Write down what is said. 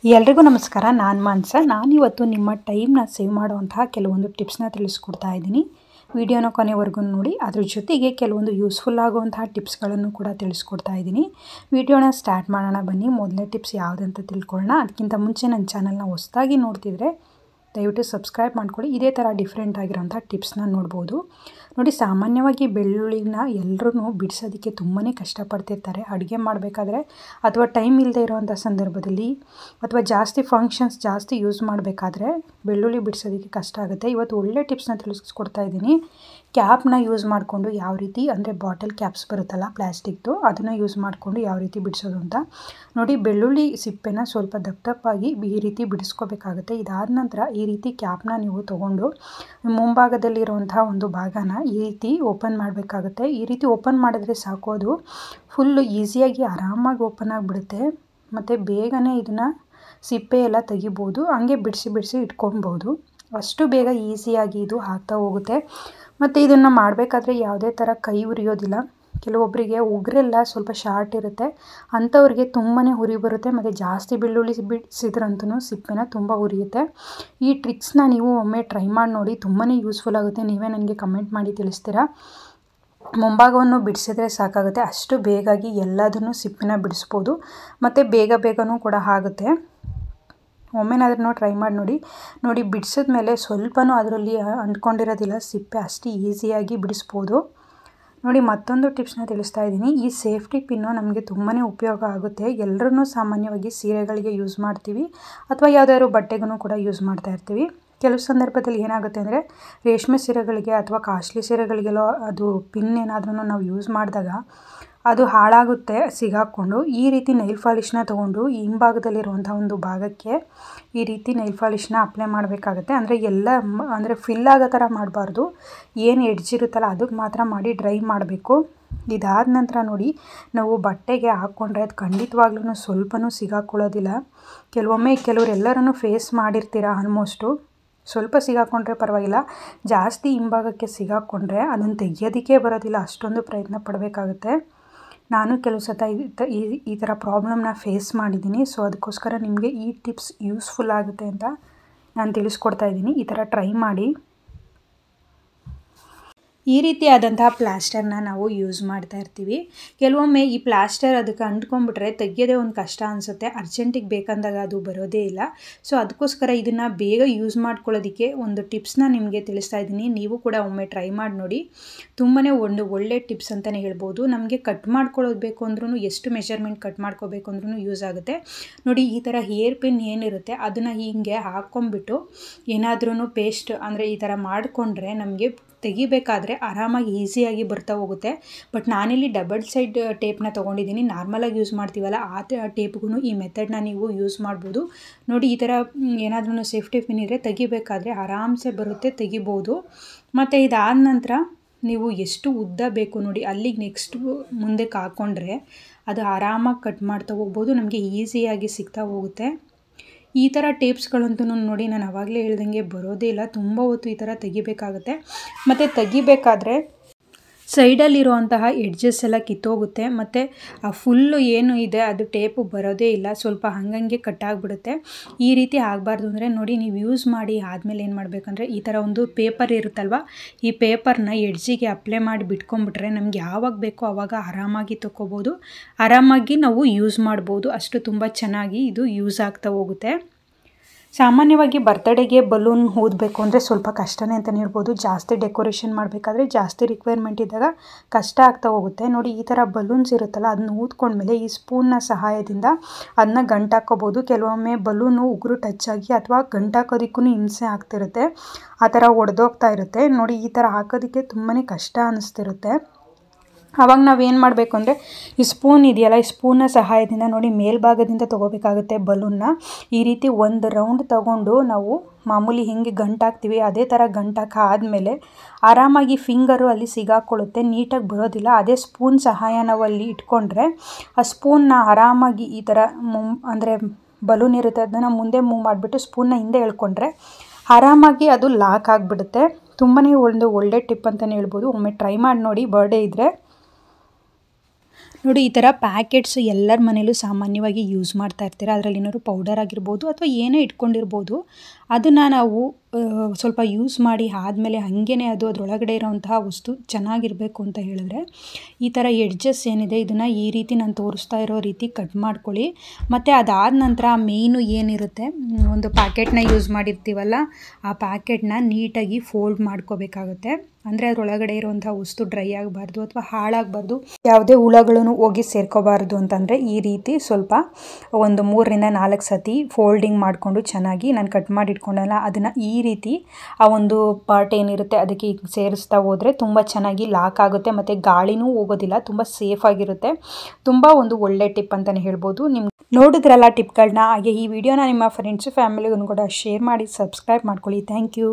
ಎಲ್ರಿಗೂ ನಮಸ್ಕಾರ. ನಾನು ಮಾನಸ. ನಾನಿವತ್ತು ನಿಮ್ಮ ಟೈಮ್ನ ಸೇವ್ ಮಾಡುವಂತಹ ಕೆಲವೊಂದು ಟಿಪ್ಸ್ನ ತಿಳಿಸ್ಕೊಡ್ತಾ ಇದ್ದೀನಿ. ವಿಡಿಯೋನ ಕೊನೆವರೆಗೂ ನೋಡಿ. ಅದ್ರ ಜೊತೆಗೆ ಕೆಲವೊಂದು ಯೂಸ್ಫುಲ್ ಆಗುವಂತಹ ಟಿಪ್ಸ್ಗಳನ್ನು ಕೂಡ ತಿಳಿಸ್ಕೊಡ್ತಾ ಇದ್ದೀನಿ. ವಿಡಿಯೋನ ಸ್ಟಾರ್ಟ್ ಮಾಡೋಣ ಬನ್ನಿ. ಮೊದಲನೇ ಟಿಪ್ಸ್ ಯಾವುದಂತ ತಿಳ್ಕೊಳ್ಳೋಣ. ಅದಕ್ಕಿಂತ ಮುಂಚೆ ನನ್ನ ಚಾನಲ್ನ ಹೊಸದಾಗಿ ನೋಡ್ತಿದ್ರೆ ದಯವಿಟ್ಟು ಸಬ್ಸ್ಕ್ರೈಬ್ ಮಾಡ್ಕೊಳ್ಳಿ. ಇದೇ ಥರ ಡಿಫ್ರೆಂಟ್ ಆಗಿರೋಂಥ ಟಿಪ್ಸ್ನ ನೋಡ್ಬೋದು. ನೋಡಿ, ಸಾಮಾನ್ಯವಾಗಿ ಬೆಳ್ಳುಳ್ಳಿನ ಎಲ್ಲರೂ ಬಿಡಿಸೋದಕ್ಕೆ ತುಂಬಾ ಕಷ್ಟಪಡ್ತಿರ್ತಾರೆ. ಅಡುಗೆ ಮಾಡಬೇಕಾದ್ರೆ ಅಥವಾ ಟೈಮ್ ಇಲ್ಲದೆ ಇರೋವಂಥ ಸಂದರ್ಭದಲ್ಲಿ ಅಥವಾ ಜಾಸ್ತಿ ಫಂಕ್ಷನ್ಸ್ ಜಾಸ್ತಿ ಯೂಸ್ ಮಾಡಬೇಕಾದ್ರೆ ಬೆಳ್ಳುಳ್ಳಿ ಬಿಡಿಸೋದಕ್ಕೆ ಕಷ್ಟ ಆಗುತ್ತೆ. ಇವತ್ತು ಒಳ್ಳೆ ಟಿಪ್ಸ್ನ ತಿಳಿಸ್ಕೊಡ್ತಾ ಇದ್ದೀನಿ. ಕ್ಯಾಪ್ನ ಯೂಸ್ ಮಾಡಿಕೊಂಡು ಯಾವ ರೀತಿ, ಅಂದರೆ ಬಾಟಲ್ ಕ್ಯಾಪ್ಸ್ ಬರುತ್ತಲ್ಲ ಪ್ಲಾಸ್ಟಿಕ್ದು, ಅದನ್ನು ಯೂಸ್ ಮಾಡಿಕೊಂಡು ಯಾವ ರೀತಿ ಬಿಡಿಸೋದು ಅಂತ ನೋಡಿ. ಬೆಳ್ಳುಳ್ಳಿ ಸಿಪ್ಪೆನ ಸ್ವಲ್ಪ ದಪ್ಪಾಗಿ ಈ ರೀತಿ ಬಿಡಿಸ್ಕೋಬೇಕಾಗುತ್ತೆ. ಇದಾದ ನಂತರ ಈ ರೀತಿ ಕ್ಯಾಪ್ನ ನೀವು ತೊಗೊಂಡು ಮುಂಭಾಗದಲ್ಲಿರುವಂಥ ಒಂದು ಭಾಗನ ಈ ರೀತಿ ಓಪನ್ ಮಾಡಬೇಕಾಗುತ್ತೆ. ಈ ರೀತಿ ಓಪನ್ ಮಾಡಿದ್ರೆ ಸಾಕು, ಅದು ಫುಲ್ಲು ಈಸಿಯಾಗಿ ಆರಾಮಾಗಿ ಓಪನ್ ಆಗಿಬಿಡುತ್ತೆ. ಮತ್ತು ಬೇಗನೆ ಇದನ್ನು ಸಿಪ್ಪೆ ಎಲ್ಲ ತೆಗಿಬೋದು. ಹಂಗೆ ಬಿಡಿಸಿ ಇಟ್ಕೊಬೋದು. ಅಷ್ಟು ಬೇಗ ಈಸಿಯಾಗಿ ಇದು ಆಗ್ತಾ ಹೋಗುತ್ತೆ. ಮತ್ತು ಇದನ್ನು ಮಾಡಬೇಕಾದ್ರೆ ಯಾವುದೇ ಥರ ಕೈ ಉರಿಯೋದಿಲ್ಲ. ಕೆಲವೊಬ್ಬರಿಗೆ ಉಗುರೆಲ್ಲ ಸ್ವಲ್ಪ ಶಾರ್ಟ್ ಇರುತ್ತೆ, ಅಂಥವ್ರಿಗೆ ತುಂಬಾ ಉರಿ ಬರುತ್ತೆ. ಮತ್ತು ಜಾಸ್ತಿ ಬೆಳ್ಳುಳ್ಳಿ ಬಿಡಿಸಿದ್ರಂತೂ ಸಿಪ್ಪೆನ ತುಂಬ ಉರಿಯುತ್ತೆ. ಈ ಟ್ರಿಕ್ಸ್ನ ನೀವು ಒಮ್ಮೆ ಟ್ರೈ ಮಾಡಿ ನೋಡಿ, ತುಂಬಾ ಯೂಸ್ಫುಲ್ ಆಗುತ್ತೆ. ನೀವೇ ನನಗೆ ಕಮೆಂಟ್ ಮಾಡಿ ತಿಳಿಸ್ತೀರಾ. ಮುಂಭಾಗವನ್ನು ಬಿಡಿಸಿದ್ರೆ ಸಾಕಾಗುತ್ತೆ. ಅಷ್ಟು ಬೇಗಾಗಿ ಎಲ್ಲದನ್ನು ಸಿಪ್ಪೆನ ಬಿಡಿಸ್ಬೋದು. ಮತ್ತು ಬೇಗನೂ ಕೂಡ ಆಗುತ್ತೆ. ಒಮ್ಮೆನಾದ್ರೂ ಟ್ರೈ ಮಾಡಿ ನೋಡಿ. ಬಿಡಿಸಿದ್ಮೇಲೆ ಸ್ವಲ್ಪನೂ ಅದರಲ್ಲಿ ಅಂಟ್ಕೊಂಡಿರೋದಿಲ್ಲ ಸಿಪ್ಪೆ, ಅಷ್ಟು ಈಸಿಯಾಗಿ ಬಿಡಿಸ್ಬೋದು. ನೋಡಿ, ಮತ್ತೊಂದು ಟಿಪ್ಸ್ನ ತಿಳಿಸ್ತಾ ಇದ್ದೀನಿ. ಈ ಸೇಫ್ಟಿ ಪಿನ್ನು ನಮಗೆ ತುಂಬಾ ಉಪಯೋಗ ಆಗುತ್ತೆ. ಎಲ್ಲರೂ ಸಾಮಾನ್ಯವಾಗಿ ಸೀರೆಗಳಿಗೆ ಯೂಸ್ ಮಾಡ್ತೀವಿ ಅಥವಾ ಯಾವುದಾದ್ರು ಬಟ್ಟೆಗೂ ಕೂಡ ಯೂಸ್ ಮಾಡ್ತಾ ಇರ್ತೀವಿ. ಕೆಲವು ಸಂದರ್ಭದಲ್ಲಿ ಏನಾಗುತ್ತೆ ಅಂದರೆ ರೇಷ್ಮೆ ಸೀರೆಗಳಿಗೆ ಅಥವಾ ಕಾಸ್ಟ್ಲಿ ಸೀರೆಗಳಿಗೆಲ್ಲೋ ಅದು ಪಿನ್ ಏನಾದ್ರೂ ನಾವು ಯೂಸ್ ಮಾಡಿದಾಗ ಅದು ಹಾಳಾಗುತ್ತೆ ಸಿಗಾಕ್ಕೊಂಡು. ಈ ರೀತಿ ನೈಲ್ ಪಾಲಿಷ್ನ ತೊಗೊಂಡು ಈ ಹಿಂಭಾಗದಲ್ಲಿರುವಂಥ ಒಂದು ಭಾಗಕ್ಕೆ ಈ ರೀತಿ ನೈಲ್ ಪಾಲಿಷ್ನ ಅಪ್ಲೈ ಮಾಡಬೇಕಾಗುತ್ತೆ. ಅಂದರೆ ಫಿಲ್ ಆಗೋ ಥರ ಮಾಡಬಾರ್ದು. ಏನು ಎಡ್ಜ್ ಇರುತ್ತಲ್ಲ ಅದಕ್ಕೆ ಮಾತ್ರ ಮಾಡಿ ಡ್ರೈ ಮಾಡಬೇಕು. ಇದಾದ ನಂತರ ನೋಡಿ, ನಾವು ಬಟ್ಟೆಗೆ ಹಾಕ್ಕೊಂಡ್ರೆ ಅದು ಖಂಡಿತವಾಗ್ಲೂ ಸ್ವಲ್ಪನೂ ಸಿಗಾಕೊಳ್ಳೋದಿಲ್ಲ. ಕೆಲವರೆಲ್ಲರೂ ಫೇಸ್ ಮಾಡಿರ್ತೀರ ಆಲ್ಮೋಸ್ಟು. ಸ್ವಲ್ಪ ಸಿಗಾಕೊಂಡ್ರೆ ಪರವಾಗಿಲ್ಲ, ಜಾಸ್ತಿ ಹಿಂಭಾಗಕ್ಕೆ ಸಿಗಾಕೊಂಡ್ರೆ ಅದನ್ನು ತೆಗಿಯೋದಕ್ಕೆ ಬರೋದಿಲ್ಲ. ಅಷ್ಟೊಂದು ಪ್ರಯತ್ನ ಪಡಬೇಕಾಗುತ್ತೆ. ನಾನು ಕೆಲವು ಸತ ಈ ಥರ ಪ್ರಾಬ್ಲಮ್ನ ಫೇಸ್ ಮಾಡಿದ್ದೀನಿ. ಸೊ ಅದಕ್ಕೋಸ್ಕರ ನಿಮಗೆ ಈ ಟಿಪ್ಸ್ ಯೂಸ್ಫುಲ್ ಆಗುತ್ತೆ ಅಂತ ನಾನು ತಿಳಿಸ್ಕೊಡ್ತಾ ಇದ್ದೀನಿ. ಈ ಥರ ಟ್ರೈ ಮಾಡಿ. ಈ ರೀತಿಯಾದಂತಹ ಪ್ಲಾಸ್ಟರ್ನ ನಾವು ಯೂಸ್ ಮಾಡ್ತಾ ಇರ್ತೀವಿ. ಕೆಲವೊಮ್ಮೆ ಈ ಪ್ಲಾಸ್ಟರ್ ಅದಕ್ಕೆ ಅಂಟ್ಕೊಂಡ್ಬಿಟ್ರೆ ತೆಗಿಯೋದೇ ಒಂದು ಕಷ್ಟ ಅನಿಸುತ್ತೆ. ಅರ್ಜೆಂಟಿಗೆ ಬೇಕಂದಾಗ ಅದು ಬರೋದೇ ಇಲ್ಲ. ಸೊ ಅದಕ್ಕೋಸ್ಕರ ಇದನ್ನು ಬೇಗ ಯೂಸ್ ಮಾಡ್ಕೊಳ್ಳೋದಕ್ಕೆ ಒಂದು ಟಿಪ್ಸ್ನ ನಿಮಗೆ ತಿಳಿಸ್ತಾ ಇದ್ದೀನಿ. ನೀವು ಕೂಡ ಒಮ್ಮೆ ಟ್ರೈ ಮಾಡಿ ನೋಡಿ. ತುಂಬಾ ಒಂದು ಒಳ್ಳೆ ಟಿಪ್ಸ್ ಅಂತಲೇ ಹೇಳ್ಬೋದು. ನಮಗೆ ಕಟ್ ಮಾಡ್ಕೊಳ್ಳೋದು ಬೇಕು ಅಂದ್ರೂ, ಎಷ್ಟು ಮೆಷರ್ಮೆಂಟ್ ಕಟ್ ಮಾಡ್ಕೋಬೇಕು ಅಂದ್ರೂ ಯೂಸ್ ಆಗುತ್ತೆ. ನೋಡಿ, ಈ ಥರ ಹೇರ್ ಪಿನ್ ಏನಿರುತ್ತೆ ಅದನ್ನು ಹೀಗೆ ಹಾಕ್ಕೊಂಬಿಟ್ಟು ಏನಾದ್ರೂ ಪೇಸ್ಟ್ ಅಂದರೆ ಈ ಥರ ಮಾಡಿಕೊಂಡ್ರೆ ನಮಗೆ ತೆಗಿಬೇಕಾದ್ರೆ ಆರಾಮಾಗಿ ಈಸಿಯಾಗಿ ಬರ್ತಾ ಹೋಗುತ್ತೆ. ಬಟ್ ನಾನಿಲ್ಲಿ ಡಬಲ್ ಸೈಡ್ ಟೇಪ್ನ ತೊಗೊಂಡಿದ್ದೀನಿ. ನಾರ್ಮಲಾಗಿ ಯೂಸ್ ಮಾಡ್ತೀವಲ್ಲ ಆ ಟೇಪ್ಗೂ ಈ ಮೆಥಡ್ನ ನೀವು ಯೂಸ್ ಮಾಡ್ಬೋದು. ನೋಡಿ, ಈ ಥರ ಏನಾದ್ರೂ ಸೇಫ್ಟಿ ಪಿನ್ ಇದ್ದರೆ ತೆಗಿಬೇಕಾದ್ರೆ ಆರಾಮ್ಸೆ ಬರುತ್ತೆ, ತೆಗಿಬೋದು. ಮತ್ತು ಇದಾದ ನಂತರ ನೀವು ಎಷ್ಟು ಉದ್ದ ಬೇಕು ನೋಡಿ ಅಲ್ಲಿಗೆ ನೆಕ್ಸ್ಟ್ ಮುಂದಕ್ಕೆ ಹಾಕ್ಕೊಂಡ್ರೆ ಅದು ಆರಾಮಾಗಿ ಕಟ್ ಮಾಡ್ತಾ ಹೋಗ್ಬೋದು. ನಮಗೆ ಈಸಿಯಾಗಿ ಸಿಗ್ತಾ ಹೋಗುತ್ತೆ. ಈ ಥರ ಟೇಪ್ಸ್ಗಳಂತೂ ನೋಡಿ, ನಾನು ಆವಾಗಲೇ ಹೇಳ್ದಂಗೆ ಬರೋದೇ ಇಲ್ಲ. ತುಂಬ ಹೊತ್ತು ಈ ಥರ ತೆಗಿಬೇಕಾಗುತ್ತೆ. ಮತ್ತು ತೆಗಿಬೇಕಾದ್ರೆ ಸೈಡಲ್ಲಿರುವಂತಹ ಎಡ್ಜಸ್ ಎಲ್ಲ ಕಿತ್ತೋಗುತ್ತೆ. ಮತ್ತು ಆ ಫುಲ್ಲು ಏನು ಇದೆ ಅದು ಟೇಪು ಬರೋದೇ ಇಲ್ಲ. ಸ್ವಲ್ಪ ಹಂಗಂಗೆ ಕಟ್ಟಾಗ್ಬಿಡುತ್ತೆ. ಈ ರೀತಿ ಆಗಬಾರ್ದು ಅಂದರೆ ನೋಡಿ, ನೀವು ಯೂಸ್ ಮಾಡಿ ಆದಮೇಲೆ ಏನು ಮಾಡಬೇಕಂದ್ರೆ ಈ ಥರ ಒಂದು ಪೇಪರ್ ಇರುತ್ತಲ್ವ, ಈ ಪೇಪರ್ನ ಎಡ್ಜಿಗೆ ಅಪ್ಲೈ ಮಾಡಿ ಬಿಟ್ಕೊಂಡ್ಬಿಟ್ರೆ ನಮ್ಗೆ ಯಾವಾಗ ಬೇಕೋ ಆವಾಗ ಆರಾಮಾಗಿ ತೊಗೋಬೋದು. ಆರಾಮಾಗಿ ನಾವು ಯೂಸ್ ಮಾಡ್ಬೋದು. ಅಷ್ಟು ತುಂಬ ಚೆನ್ನಾಗಿ ಇದು ಯೂಸ್ ಆಗ್ತಾ ಹೋಗುತ್ತೆ. ಸಾಮಾನ್ಯವಾಗಿ ಬರ್ತಡೇಗೆ ಬಲೂನ್ ಊದಬೇಕು ಅಂದರೆ ಸ್ವಲ್ಪ ಕಷ್ಟನೇ ಅಂತಲೇ ಹೇಳ್ಬೋದು. ಜಾಸ್ತಿ ಡೆಕೋರೇಷನ್ ಮಾಡಬೇಕಾದ್ರೆ ಜಾಸ್ತಿ ರಿಕ್ವೈರ್ಮೆಂಟ್ ಇದ್ದಾಗ ಕಷ್ಟ ಆಗ್ತಾ ಹೋಗುತ್ತೆ. ನೋಡಿ, ಈ ಥರ ಬಲೂನ್ಸ್ ಇರುತ್ತಲ್ಲ ಅದನ್ನ ಊದ್ಕೊಂಡ್ಮೇಲೆ ಈ ಸ್ಪೂನ್ನ ಸಹಾಯದಿಂದ ಅದನ್ನ ಗಂಟಾಕೋಬೋದು. ಕೆಲವೊಮ್ಮೆ ಬಲೂನು ಉಗುರು ಟಚ್ ಆಗಿ ಅಥವಾ ಗಂಟಾಕೋದಕ್ಕೂ ಹಿಂಸೆ ಆಗ್ತಿರುತ್ತೆ, ಆ ಥರ ಒಡೆದೋಗ್ತಾ ಇರುತ್ತೆ. ನೋಡಿ, ಈ ಥರ ಹಾಕೋದಕ್ಕೆ ತುಂಬಾ ಕಷ್ಟ ಅನ್ನಿಸ್ತಿರುತ್ತೆ. ಆವಾಗ ನಾವೇನು ಮಾಡಬೇಕು ಅಂದರೆ ಈ ಸ್ಪೂನ್ ಇದೆಯಲ್ಲ, ಈ ಸ್ಪೂನ್ನ ಸಹಾಯದಿಂದ ನೋಡಿ ಮೇಲ್ಭಾಗದಿಂದ ತೊಗೋಬೇಕಾಗುತ್ತೆ ಬಲೂನ್ನ. ಈ ರೀತಿ ಒಂದು ರೌಂಡ್ ತೊಗೊಂಡು ನಾವು ಮಾಮೂಲಿ ಹಿಂಗೆ ಗಂಟಾಕ್ತೀವಿ, ಅದೇ ಥರ ಗಂಟಾಕಾದ್ಮೇಲೆ ಆರಾಮಾಗಿ ಫಿಂಗರು ಅಲ್ಲಿ ಸಿಗಾಕೊಳ್ಳುತ್ತೆ, ನೀಟಾಗಿ ಬರೋದಿಲ್ಲ. ಅದೇ ಸ್ಪೂನ್ ಸಹಾಯ ನಾವು ಅಲ್ಲಿ ಇಟ್ಕೊಂಡ್ರೆ ಆ ಸ್ಪೂನ್ನ ಆರಾಮಾಗಿ ಈ ಥರ ಅಂದರೆ ಬಲೂನ್ ಇರುತ್ತೆ ಅದನ್ನು ಮುಂದೆ ಮೂವ್ ಮಾಡಿಬಿಟ್ಟು ಸ್ಪೂನ್ನ ಹಿಂದೆ ಎಳ್ಕೊಂಡ್ರೆ ಆರಾಮಾಗಿ ಅದು ಲಾಕ್ ಆಗಿಬಿಡುತ್ತೆ. ತುಂಬಾ ಒಂದು ಒಳ್ಳೆ ಟಿಪ್ ಅಂತಲೇ ಹೇಳ್ಬೋದು. ಒಮ್ಮೆ ಟ್ರೈ ಮಾಡಿ ನೋಡಿ, ಬರ್ಡೇ ಇದ್ದರೆ. ನೋಡಿ ಈ ಥರ ಪ್ಯಾಕೆಟ್ಸ್ ಎಲ್ಲರ ಮನೇಲೂ ಸಾಮಾನ್ಯವಾಗಿ ಯೂಸ್ ಮಾಡ್ತಾ ಇರ್ತೀರ. ಅದರಲ್ಲಿ ಏನಾದ್ರು ಪೌಡರ್ ಆಗಿರ್ಬೋದು ಅಥವಾ ಏನೇ ಇಟ್ಕೊಂಡಿರ್ಬೋದು. ಅದನ್ನು ನಾವು ಸ್ವಲ್ಪ ಯೂಸ್ ಮಾಡಿ ಆದಮೇಲೆ ಹಾಗೇ ಅದು ಅದರೊಳಗಡೆ ಇರೋವಂತಹ ವಸ್ತು ಚೆನ್ನಾಗಿರಬೇಕು ಅಂತ ಹೇಳಿದ್ರೆ ಈ ಥರ ಎಡ್ಜಸ್ ಏನಿದೆ ಇದನ್ನು ಈ ರೀತಿ ನಾನು ತೋರಿಸ್ತಾ ಇರೋ ರೀತಿ ಕಟ್ ಮಾಡ್ಕೊಳ್ಳಿ. ಮತ್ತು ಅದಾದ ನಂತರ ಮೇಯ್ನು ಏನಿರುತ್ತೆ ಒಂದು ಪ್ಯಾಕೆಟ್ನ ಯೂಸ್ ಮಾಡಿರ್ತೀವಲ್ಲ ಆ ಪ್ಯಾಕೆಟ್ನ ನೀಟಾಗಿ ಫೋಲ್ಡ್ ಮಾಡ್ಕೋಬೇಕಾಗುತ್ತೆ. ಅಂದರೆ ಅದರೊಳಗಡೆ ಇರುವಂಥ ವಸ್ತು ಡ್ರೈ ಆಗಬಾರ್ದು ಅಥವಾ ಹಾಳಾಗಬಾರ್ದು, ಯಾವುದೇ ಹುಳಗಳನ್ನು ಹೋಗಿ ಸೇರ್ಕೋಬಾರ್ದು ಅಂತಂದರೆ ಈ ರೀತಿ ಸ್ವಲ್ಪ ಒಂದು 3 ರಿಂದ 4 ಸತಿ ಫೋಲ್ಡಿಂಗ್ ಮಾಡಿಕೊಂಡು ಚೆನ್ನಾಗಿ ನಾನು ಕಟ್ ಮಾಡಿ ಇಟ್ಕೊಂಡಲ್ಲ ಅದನ್ನು ಈ ರೀತಿ ಆ ಒಂದು ಪಾರ್ಟ್ ಏನಿರುತ್ತೆ ಅದಕ್ಕೆ ಸೇರಿಸ್ತಾ ಹೋದರೆ ತುಂಬ ಚೆನ್ನಾಗಿ ಲಾಕ್ ಆಗುತ್ತೆ ಮತ್ತು ಗಾಳಿನೂ ಹೋಗೋದಿಲ್ಲ, ತುಂಬ ಸೇಫ್ ಆಗಿರುತ್ತೆ. ತುಂಬ ಒಂದು ಒಳ್ಳೆ ಟಿಪ್ ಅಂತಲೇ ಹೇಳ್ಬೋದು. ನಿಮ್ಗೆ ನೋಡಿದ್ರಲ್ಲ ಟಿಪ್ಗಳನ್ನ. ಹಾಗೆ ಈ ವಿಡಿಯೋನ ನಿಮ್ಮ ಫ್ರೆಂಡ್ಸು ಫ್ಯಾಮಿಲಿಗೂ ಕೂಡ ಶೇರ್ ಮಾಡಿ ಸಬ್ಸ್ಕ್ರೈಬ್ ಮಾಡ್ಕೊಳ್ಳಿ. Thank you.